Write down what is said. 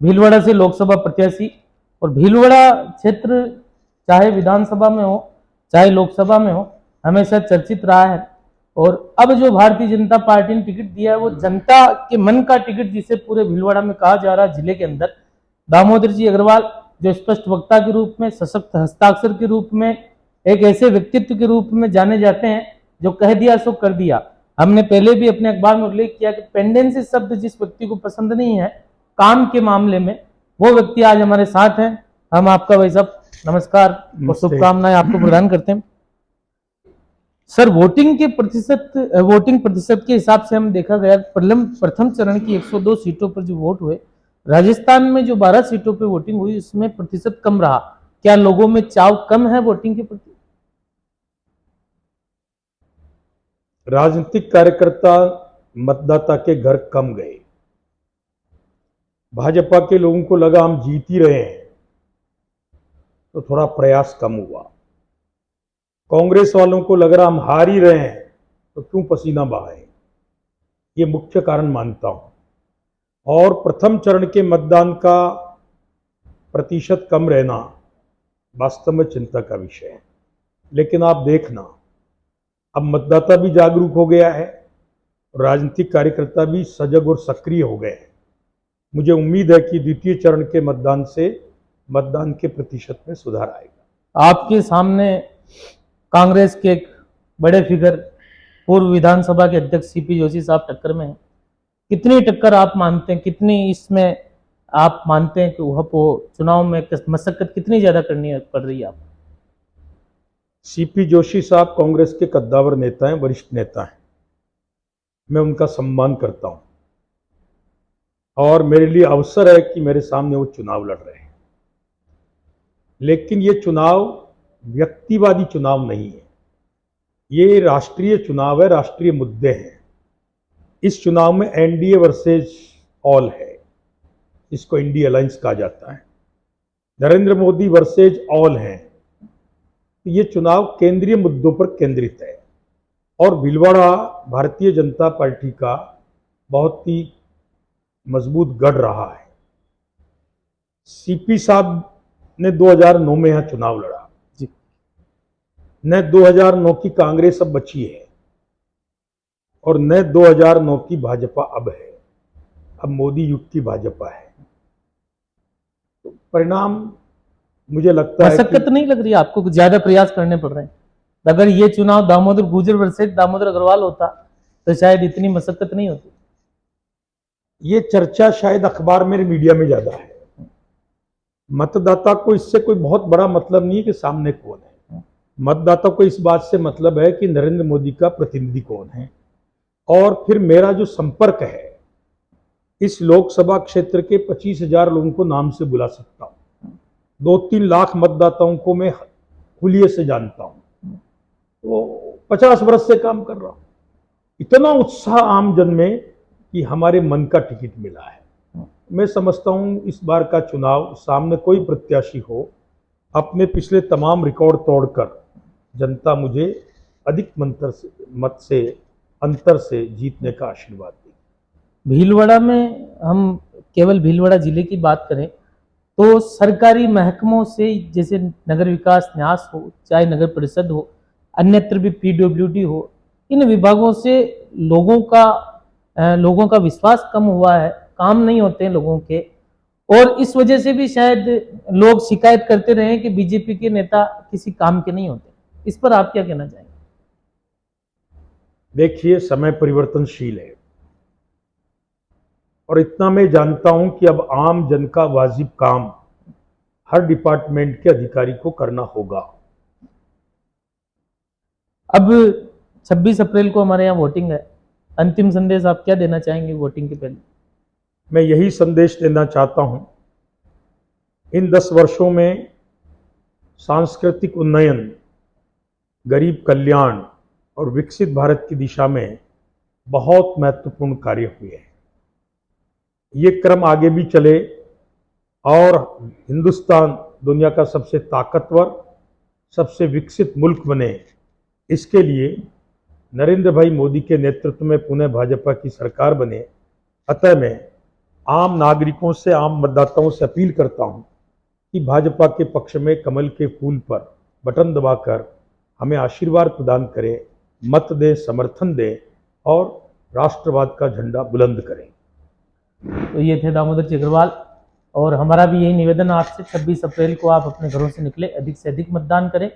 भीलवाड़ा से लोकसभा प्रत्याशी, और भीलवाड़ा क्षेत्र चाहे विधानसभा में हो चाहे लोकसभा में हो हमेशा चर्चित रहा है। और अब जो भारतीय जनता पार्टी ने टिकट दिया है वो जनता के मन का टिकट, जिसे पूरे भीलवाड़ा में कहा जा रहा है जिले के अंदर। दामोदर जी अग्रवाल जो स्पष्ट वक्ता के रूप में, सशक्त हस्ताक्षर के रूप में, एक ऐसे व्यक्तित्व के रूप में जाने जाते हैं जो कह दिया सो कर दिया। हमने पहले भी अपने अखबार में उल्लेख किया कि पेंडेंसी शब्द जिस व्यक्ति को पसंद नहीं है काम के मामले में, वो व्यक्ति आज हमारे साथ हैं। हम आपका भाई साहब नमस्कार और शुभकामनाएं आपको प्रदान करते हैं। सर, वोटिंग प्रतिशत के हिसाब से हम देखा गया प्रथम चरण की 102 सीटों पर जो वोट हुए, राजस्थान में जो 12 सीटों पर वोटिंग हुई उसमें प्रतिशत कम रहा। क्या लोगों में चाव कम है वोटिंग के प्रति? राजनीतिक कार्यकर्ता मतदाता के घर कम गए। भाजपा के लोगों को लगा हम जीत ही रहे हैं, तो थोड़ा प्रयास कम हुआ। कांग्रेस वालों को लग रहा हम हार ही रहे हैं, तो क्यों पसीना बहाएं। ये मुख्य कारण मानता हूं। और प्रथम चरण के मतदान का प्रतिशत कम रहना वास्तव में चिंता का विषय है। लेकिन आप देखना, अब मतदाता भी जागरूक हो गया है, राजनीतिक कार्यकर्ता भी सजग और सक्रिय हो गए हैं। मुझे उम्मीद है कि द्वितीय चरण के मतदान से मतदान के प्रतिशत में सुधार आएगा। आपके सामने कांग्रेस के एक बड़े फिगर पूर्व विधानसभा के अध्यक्ष सीपी जोशी साहब टक्कर में हैं। कितनी टक्कर आप मानते हैं, कितनी इसमें आप मानते हैं कि वो चुनाव में मशक्कत कितनी ज्यादा करनी पड़ रही है आपको? सीपी जोशी साहब कांग्रेस के कद्दावर नेता हैं, वरिष्ठ नेता हैं। मैं उनका सम्मान करता हूं और मेरे लिए अवसर है कि मेरे सामने वो चुनाव लड़ रहे हैं। लेकिन ये चुनाव व्यक्तिवादी चुनाव नहीं है, ये राष्ट्रीय चुनाव है, राष्ट्रीय मुद्दे हैं। इस चुनाव में एनडीए वर्सेस ऑल है, इसको इंडिया अलायंस कहा जाता है। नरेंद्र मोदी वर्सेस ऑल है। ये चुनाव केंद्रीय मुद्दों पर केंद्रित है और भीलवाड़ा भारतीय जनता पार्टी का बहुत ही मजबूत गढ़ रहा है। सीपी साहब ने 2009 में यहां चुनाव लड़ा जी। न 2009 की कांग्रेस अब बची है और न 2009 की भाजपा अब है। अब मोदी युग की भाजपा है। तो परिणाम मुझे लगता है मशक्कत नहीं लग रही आपको? कुछ ज्यादा प्रयास करने पड़ रहे हैं? अगर ये चुनाव दामोदर गुर्जर वर्सेस दामोदर अग्रवाल होता तो शायद इतनी मशक्कत नहीं होती। ये चर्चा शायद अखबार में, मीडिया में ज्यादा है। मतदाता को इससे कोई बहुत बड़ा मतलब नहीं है कि सामने कौन है। मतदाता को इस बात से मतलब है कि नरेंद्र मोदी का प्रतिनिधि कौन है और फिर मेरा जो संपर्क है, इस लोकसभा क्षेत्र के 25,000 लोगों को नाम से बुला सकता हूं। 2-3 लाख मतदाताओं को मैं हुलिये से जानता हूं। तो 50 वर्ष से काम कर रहा हूं। इतना उत्साह आम जन में कि हमारे मन का टिकट मिला है। मैं समझता हूं इस बार का चुनाव, सामने कोई प्रत्याशी हो, अपने पिछले तमाम रिकॉर्ड तोड़कर जनता मुझे अधिक मत से अंतर से जीतने का आशीर्वाद दी। भीलवाड़ा में हम केवल भीलवाड़ा जिले की बात करें तो सरकारी महकमों से, जैसे नगर विकास न्यास हो, चाहे नगर परिषद हो, अन्यत्र भी पीडब्ल्यूडी हो, इन विभागों से लोगों का विश्वास कम हुआ है, काम नहीं होते हैं लोगों के। और इस वजह से भी शायद लोग शिकायत करते रहे कि बीजेपी के नेता किसी काम के नहीं होते। इस पर आप क्या कहना चाहेंगे? देखिए, समय परिवर्तनशील है और इतना मैं जानता हूं कि अब आम जन का वाजिब काम हर डिपार्टमेंट के अधिकारी को करना होगा। अब 26 अप्रैल को हमारे यहाँ वोटिंग है। अंतिम संदेश आप क्या देना चाहेंगे वोटिंग के पहले? मैं यही संदेश देना चाहता हूं, इन 10 वर्षों में सांस्कृतिक उन्नयन, गरीब कल्याण और विकसित भारत की दिशा में बहुत महत्वपूर्ण कार्य हुए हैं। ये क्रम आगे भी चले और हिंदुस्तान दुनिया का सबसे ताकतवर, सबसे विकसित मुल्क बने। इसके लिए नरेंद्र भाई मोदी के नेतृत्व में पुनः भाजपा की सरकार बने। अतः मैं आम नागरिकों से, आम मतदाताओं से अपील करता हूं कि भाजपा के पक्ष में कमल के फूल पर बटन दबाकर हमें आशीर्वाद प्रदान करें, मत दें, समर्थन दें और राष्ट्रवाद का झंडा बुलंद करें। तो ये थे दामोदर जी अग्रवाल, और हमारा भी यही निवेदन आपसे, 26 अप्रैल को आप अपने घरों से निकले, अधिक से अधिक मतदान करें।